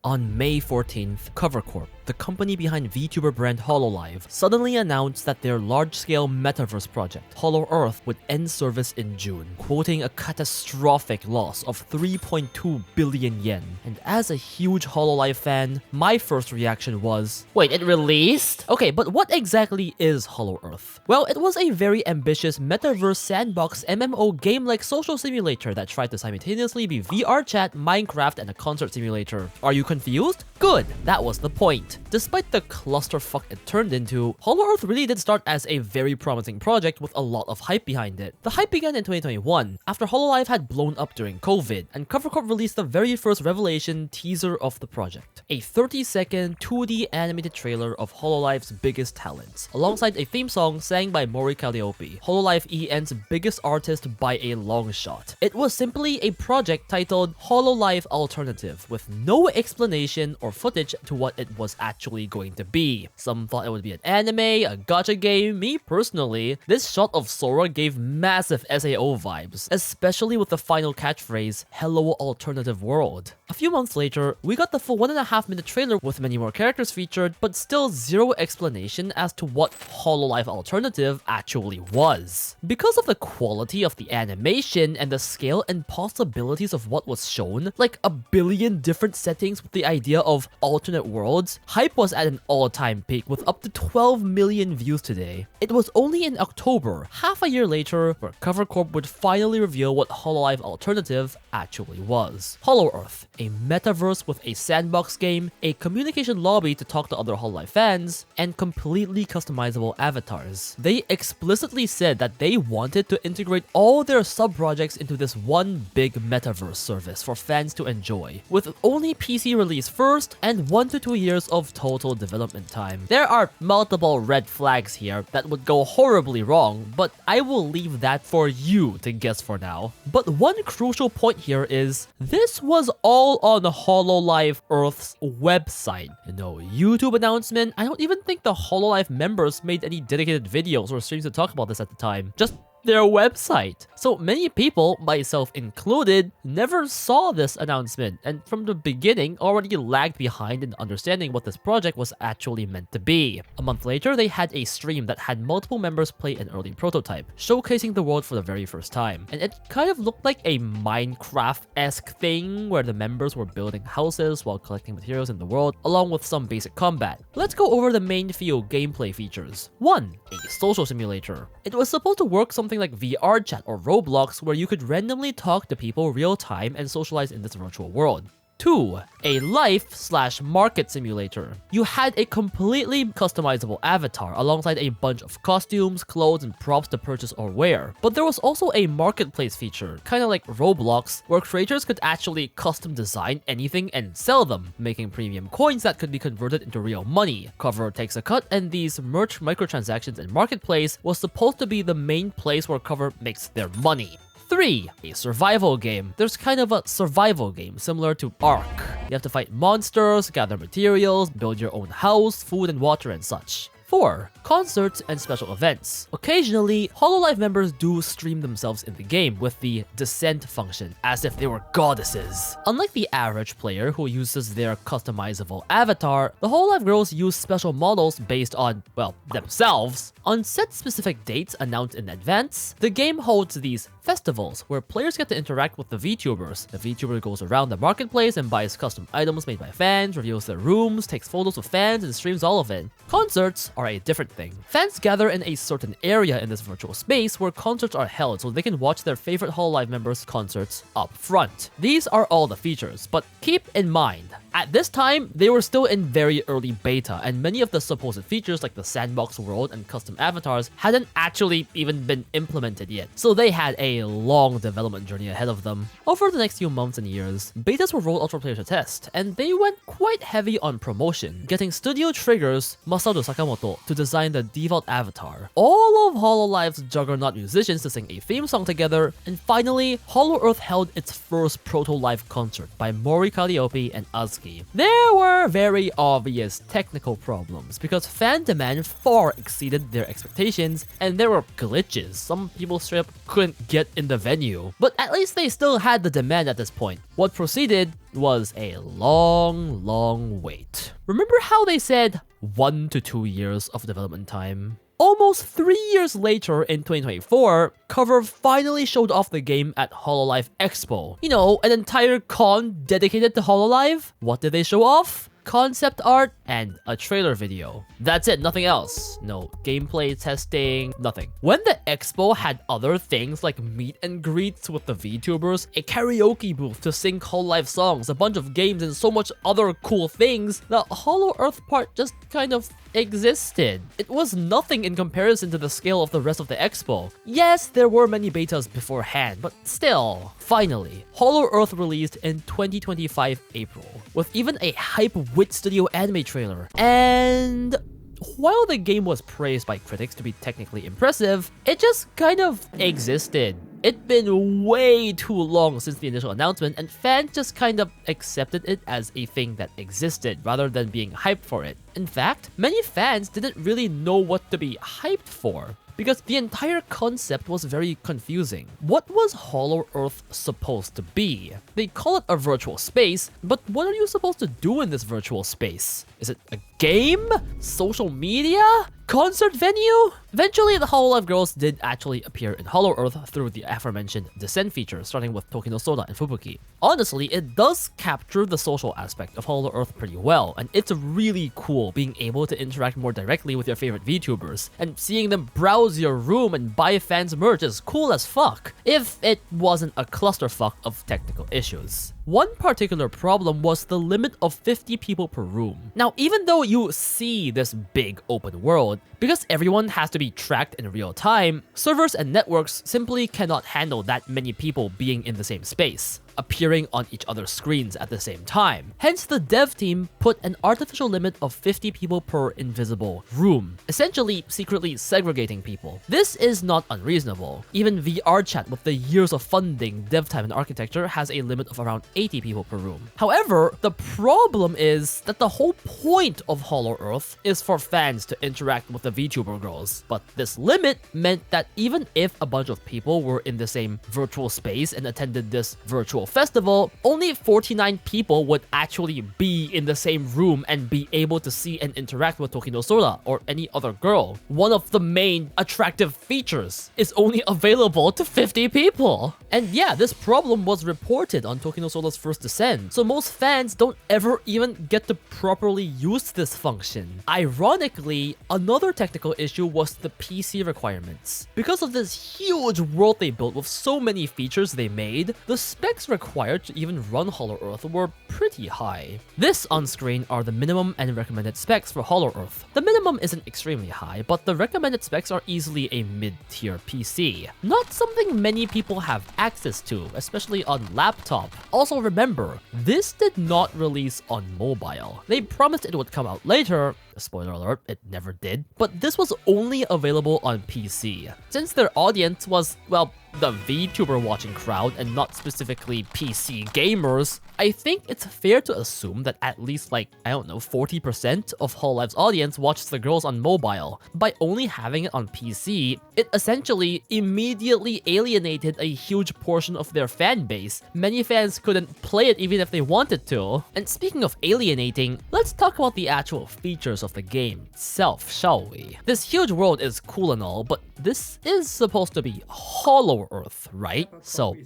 On May 14th, Cover Corp, the company behind VTuber brand Hololive, suddenly announced that their large-scale metaverse project, Holoearth, would end service in June, quoting a catastrophic loss of 3.2 billion yen. And as a huge Hololive fan, my first reaction was, wait, it released? Okay, but what exactly is Holoearth? Well, it was a very ambitious metaverse sandbox MMO game-like social simulator that tried to simultaneously be VR chat, Minecraft, and a concert simulator. Are you confused? Good, that was the point. Despite the clusterfuck it turned into, Holoearth really did start as a very promising project with a lot of hype behind it. The hype began in 2021, after Hololive had blown up during COVID, and Cover Corp released the very first revelation teaser of the project. A 30-second 2D animated trailer of Hololive's biggest talents, alongside a theme song sang by Mori Calliope, Hololive EN's biggest artist by a long shot. It was simply a project titled Hololive Alternative, with no explanation or footage to what it was actually going to be. Some thought it would be an anime, a gacha game. Me personally, this shot of Sora gave massive SAO vibes, especially with the final catchphrase, "Hello Alternative World." A few months later, we got the full 1.5-minute trailer with many more characters featured, but still zero explanation as to what Hololive Alternative actually was. Because of the quality of the animation and the scale and possibilities of what was shown, like a billion different settings with the idea of alternate worlds, hype was at an all-time peak with up to 12 million views today. It was only in October, half a year later, where Cover Corp would finally reveal what Hololive Alternative actually was. Holoearth, a metaverse with a sandbox game, a communication lobby to talk to other Hololive fans, and completely customizable avatars. They explicitly said that they wanted to integrate all their sub-projects into this one big metaverse service for fans to enjoy, with only PC release first and 1 to 2 years of total development time. There are multiple red flags here that would go horribly wrong, but I will leave that for you to guess for now. But one crucial point here is, this was all on Hololive Earth's website. No YouTube announcement. I don't even think the Hololive members made any dedicated videos or streams to talk about this at the time. Just their website. So many people, myself included, never saw this announcement, and from the beginning already lagged behind in understanding what this project was actually meant to be. A month later, they had a stream that had multiple members play an early prototype, showcasing the world for the very first time. And it kind of looked like a Minecraft-esque thing where the members were building houses while collecting materials in the world, along with some basic combat. Let's go over the main few gameplay features. 1. A social simulator. It was supposed to work something like VR chat or Roblox, where you could randomly talk to people real time and socialize in this virtual world. 2. A life/market simulator. You had a completely customizable avatar alongside a bunch of costumes, clothes, and props to purchase or wear. But there was also a marketplace feature, kind of like Roblox, where creators could actually custom design anything and sell them, making premium coins that could be converted into real money. Cover takes a cut, and these merch microtransactions and marketplace was supposed to be the main place where Cover makes their money. 3. A survival game. There's kind of a survival game similar to Ark. You have to fight monsters, gather materials, build your own house, food and water and such. 4. Concerts and special events. Occasionally, Hololive members do stream themselves in the game with the descent function, as if they were goddesses. Unlike the average player who uses their customizable avatar, the Hololive girls use special models based on, well, themselves. On set specific dates announced in advance, the game holds these festivals where players get to interact with the VTubers. The VTuber goes around the marketplace and buys custom items made by fans, reveals their rooms, takes photos with fans, and streams all of it. Concerts are a different thing. Fans gather in a certain area in this virtual space where concerts are held so they can watch their favorite Hololive members' concerts up front. These are all the features, but keep in mind, at this time, they were still in very early beta, and many of the supposed features like the sandbox world and custom avatars hadn't actually even been implemented yet, so they had a long development journey ahead of them. Over the next few months and years, betas were rolled out for players to test, and they went quite heavy on promotion, getting Studio Trigger's Masaru Sakamoto to design the default avatar, all of Hololive's juggernaut musicians to sing a theme song together, and finally, Holoearth held its first proto-live concert by Mori Calliope and Azuki unlucky. There were very obvious technical problems because fan demand far exceeded their expectations, and there were glitches. Some people straight up couldn't get in the venue, but at least they still had the demand at this point. What proceeded was a long wait. Remember how they said 1 to 2 years of development time? Almost 3 years later in 2024, Cover finally showed off the game at Hololive Expo. You know, an entire con dedicated to Hololive. What did they show off? Concept art and a trailer video. That's it, nothing else. No gameplay testing, nothing. When the expo had other things like meet and greets with the VTubers, a karaoke booth to sing Hololive songs, a bunch of games, and so much other cool things, the Holoearth part just kind of existed. It was nothing in comparison to the scale of the rest of the expo. Yes, there were many betas beforehand, but still. Finally, Holoearth released in 2025 April, with even a hype Wit Studio anime trailer. And while the game was praised by critics to be technically impressive, it just kind of existed. It'd been way too long since the initial announcement, and fans just kind of accepted it as a thing that existed rather than being hyped for it. In fact, many fans didn't really know what to be hyped for, because the entire concept was very confusing. What was Holoearth supposed to be? They call it a virtual space, but what are you supposed to do in this virtual space? Is it a game? Social media? Concert venue? Eventually, the Hololive girls did actually appear in Holoearth through the aforementioned Descent feature, starting with Tokino Soda and Fubuki. Honestly, it does capture the social aspect of Holoearth pretty well, and it's really cool being able to interact more directly with your favorite VTubers, and seeing them browse your room and buy fans merch is cool as fuck, if it wasn't a clusterfuck of technical issues. One particular problem was the limit of 50 people per room. Now, even though you see this big open world, because everyone has to be tracked in real time, servers and networks simply cannot handle that many people being in the same space, appearing on each other's screens at the same time. Hence, the dev team put an artificial limit of 50 people per invisible room, essentially secretly segregating people. This is not unreasonable. Even VR Chat, with the years of funding, dev time, and architecture, has a limit of around 80 people per room. However, the problem is that the whole point of Holoearth is for fans to interact with the VTuber girls. But this limit meant that even if a bunch of people were in the same virtual space and attended this virtual festival, only 49 people would actually be in the same room and be able to see and interact with Tokino Sora or any other girl. One of the main attractive features is only available to 50 people. And yeah, this problem was reported on Tokino Sora's first Descent, so most fans don't ever even get to properly use this function. Ironically, another technical issue was the PC requirements. Because of this huge world they built with so many features they made, the specs required to even run Holoearth were pretty high. This on screen are the minimum and recommended specs for Holoearth. The minimum isn't extremely high, but the recommended specs are easily a mid-tier PC. Not something many people have access to, especially on laptop. Also remember, this did not release on mobile. They promised it would come out later. Spoiler alert, it never did. But this was only available on PC. Since their audience was, well, the VTuber watching crowd and not specifically PC gamers, I think it's fair to assume that at least 40% of Hololive's audience watches the girls on mobile. By only having it on PC, it essentially immediately alienated a huge portion of their fan base. Many fans couldn't play it even if they wanted to. And speaking of alienating, let's talk about the actual features of the game itself, shall we? This huge world is cool and all, but this is supposed to be Holoearth, right? So,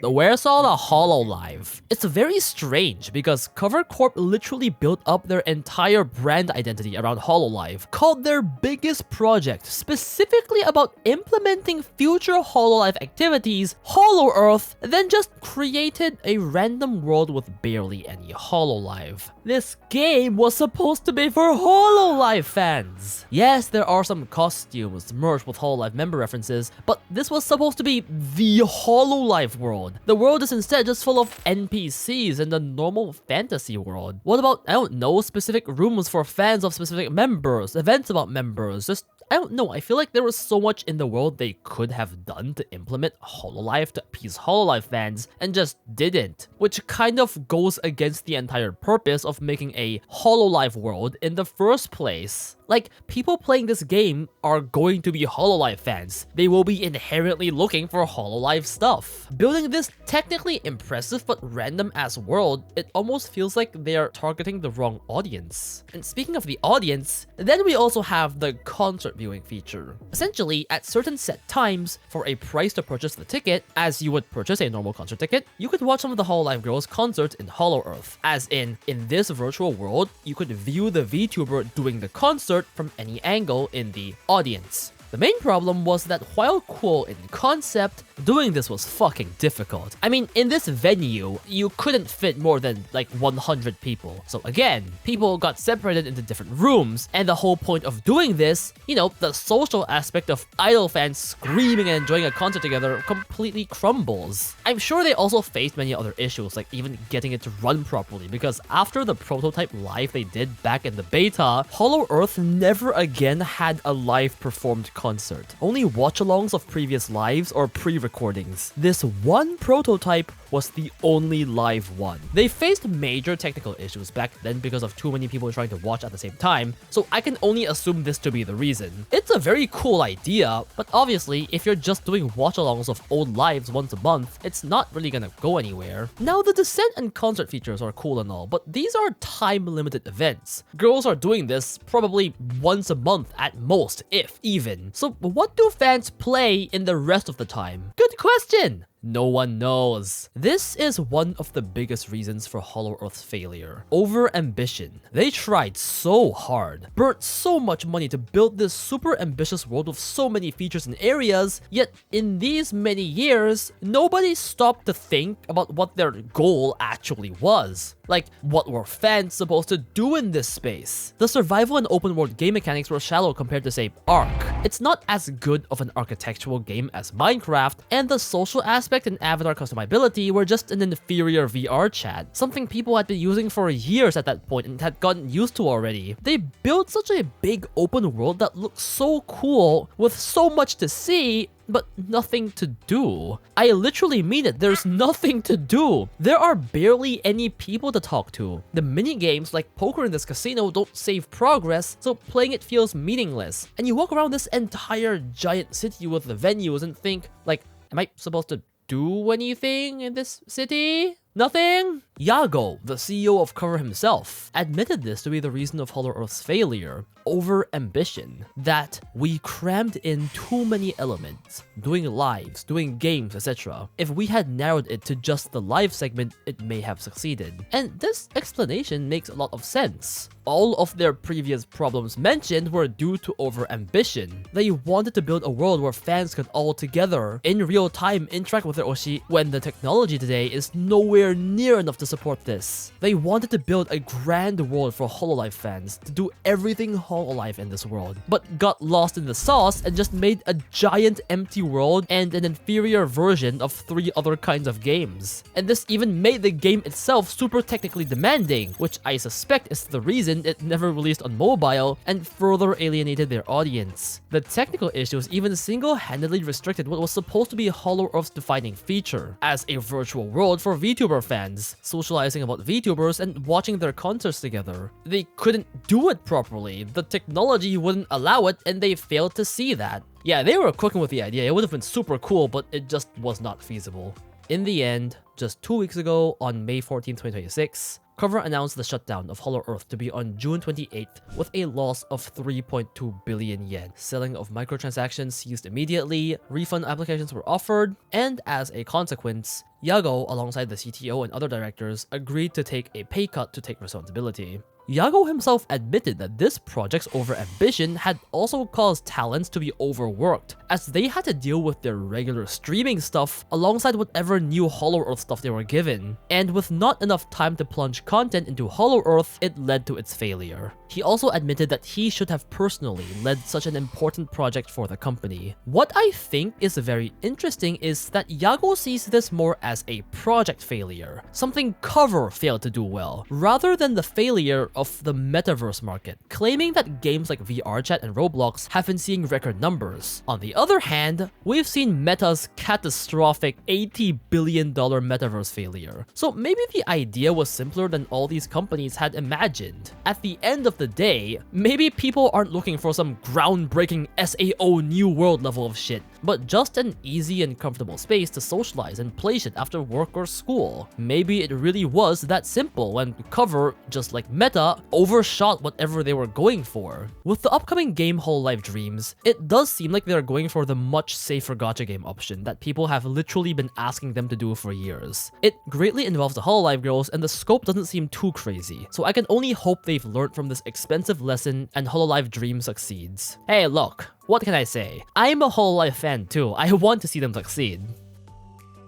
where's all the Hololive? It's very strange because Cover Corp literally built up their entire brand identity around Hololive, called their biggest project, specifically about implementing future Hololive activities, Holoearth, then just created a random world with barely any Hololive. This game was supposed to be for Hololive fans. Yes, there are some costumes, merch with Hololive member references, but this was supposed to be the Hololive world. The world is instead just full of NPCs in the normal fantasy world. What about, I don't know, specific rooms for fans of specific members, events about members, just I don't know, I feel like there was so much in the world they could have done to implement Hololive to appease Hololive fans and just didn't, which kind of goes against the entire purpose of making a Hololive world in the first place. Like, people playing this game are going to be Hololive fans. They will be inherently looking for Hololive stuff. Building this technically impressive but random-ass world, it almost feels like they're targeting the wrong audience. And speaking of the audience, then we also have the concert viewing feature. Essentially, at certain set times, for a price to purchase the ticket, as you would purchase a normal concert ticket, you could watch some of the Hololive girls' concerts in Holoearth. As in this virtual world, you could view the VTuber doing the concert from any angle in the audience. The main problem was that while cool in concept, doing this was fucking difficult. I mean, in this venue, you couldn't fit more than like 100 people. So again, people got separated into different rooms, and the whole point of doing this, you know, the social aspect of idol fans screaming and enjoying a concert together completely crumbles. I'm sure they also faced many other issues, like even getting it to run properly, because after the prototype live they did back in the beta, Holoearth never again had a live performed concert. Only watch-alongs of previous lives or pre-recordings. This one prototype was the only live one. They faced major technical issues back then because of too many people trying to watch at the same time, so I can only assume this to be the reason. It's a very cool idea, but obviously, if you're just doing watch-alongs of old lives once a month, it's not really gonna go anywhere. Now, the descent and concert features are cool and all, but these are time-limited events. Girls are doing this probably once a month at most, if even. So what do fans play in the rest of the time? Good question! No one knows. This is one of the biggest reasons for Holoearth's failure. Over-ambition. They tried so hard, burnt so much money to build this super ambitious world with so many features and areas, yet in these many years, nobody stopped to think about what their goal actually was. Like, what were fans supposed to do in this space? The survival and open world game mechanics were shallow compared to, say, Ark. It's not as good of an architectural game as Minecraft, and the social aspect and avatar customability were just an inferior VR chat, something people had been using for years at that point and had gotten used to already. They built such a big open world that looks so cool, with so much to see, but nothing to do. I literally mean it, there's nothing to do. There are barely any people to talk to. The minigames like poker in this casino don't save progress, so playing it feels meaningless. And you walk around this entire giant city with the venues and think, like, am I supposed to do anything in this city? Nothing? Yago, the CEO of Cover himself, admitted this to be the reason of Holoearth's failure. Over-ambition. That we crammed in too many elements, doing lives, doing games, etc. If we had narrowed it to just the live segment, it may have succeeded. And this explanation makes a lot of sense. All of their previous problems mentioned were due to over-ambition. They wanted to build a world where fans could all together, in real time, interact with their Oshi, when the technology today is nowhere near enough to support this. They wanted to build a grand world for Hololive fans, to do everything Hololive in this world, but got lost in the sauce and just made a giant empty world and an inferior version of 3 other kinds of games. And this even made the game itself super technically demanding, which I suspect is the reason it never released on mobile and further alienated their audience. The technical issues even single-handedly restricted what was supposed to be Holoearth's defining feature, as a virtual world for VTuber fans, socializing about VTubers and watching their concerts together. They couldn't do it properly, the technology wouldn't allow it, and they failed to see that. Yeah, they were cooking with the idea, it would have been super cool, but it just was not feasible. In the end, just 2 weeks ago, on May 14, 2026, Cover announced the shutdown of Holoearth to be on June 28th with a loss of 3.2 billion yen. Selling of microtransactions ceased immediately, refund applications were offered, and as a consequence, Yago, alongside the CTO and other directors, agreed to take a pay cut to take responsibility. Yago himself admitted that this project's over-ambition had also caused talents to be overworked, as they had to deal with their regular streaming stuff alongside whatever new Holoearth stuff they were given. And with not enough time to plunge content into Holoearth, it led to its failure. He also admitted that he should have personally led such an important project for the company. What I think is very interesting is that Yago sees this more as a project failure, something Cover failed to do well, rather than the failure of the metaverse market, claiming that games like VRChat and Roblox have been seeing record numbers. On the other hand, we've seen Meta's catastrophic $80 billion metaverse failure, so maybe the idea was simpler than all these companies had imagined. At the end of the day, maybe people aren't looking for some groundbreaking SAO new world level of shit, but just an easy and comfortable space to socialize and play shit after work or school. Maybe it really was that simple when Cover, just like Meta, overshot whatever they were going for. With the upcoming game Hololive Dreams, it does seem like they're going for the much safer gacha game option that people have literally been asking them to do for years. It greatly involves the Hololive girls and the scope doesn't seem too crazy, so I can only hope they've learned from this expensive lesson and Hololive Dream succeeds. Hey look, what can I say? I'm a Hololive fan too, I want to see them succeed.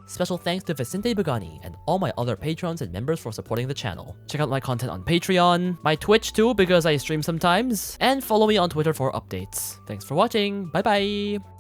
Special thanks to Vicente Bugani and all my other patrons and members for supporting the channel. Check out my content on Patreon, my Twitch too because I stream sometimes, and follow me on Twitter for updates. Thanks for watching, bye bye!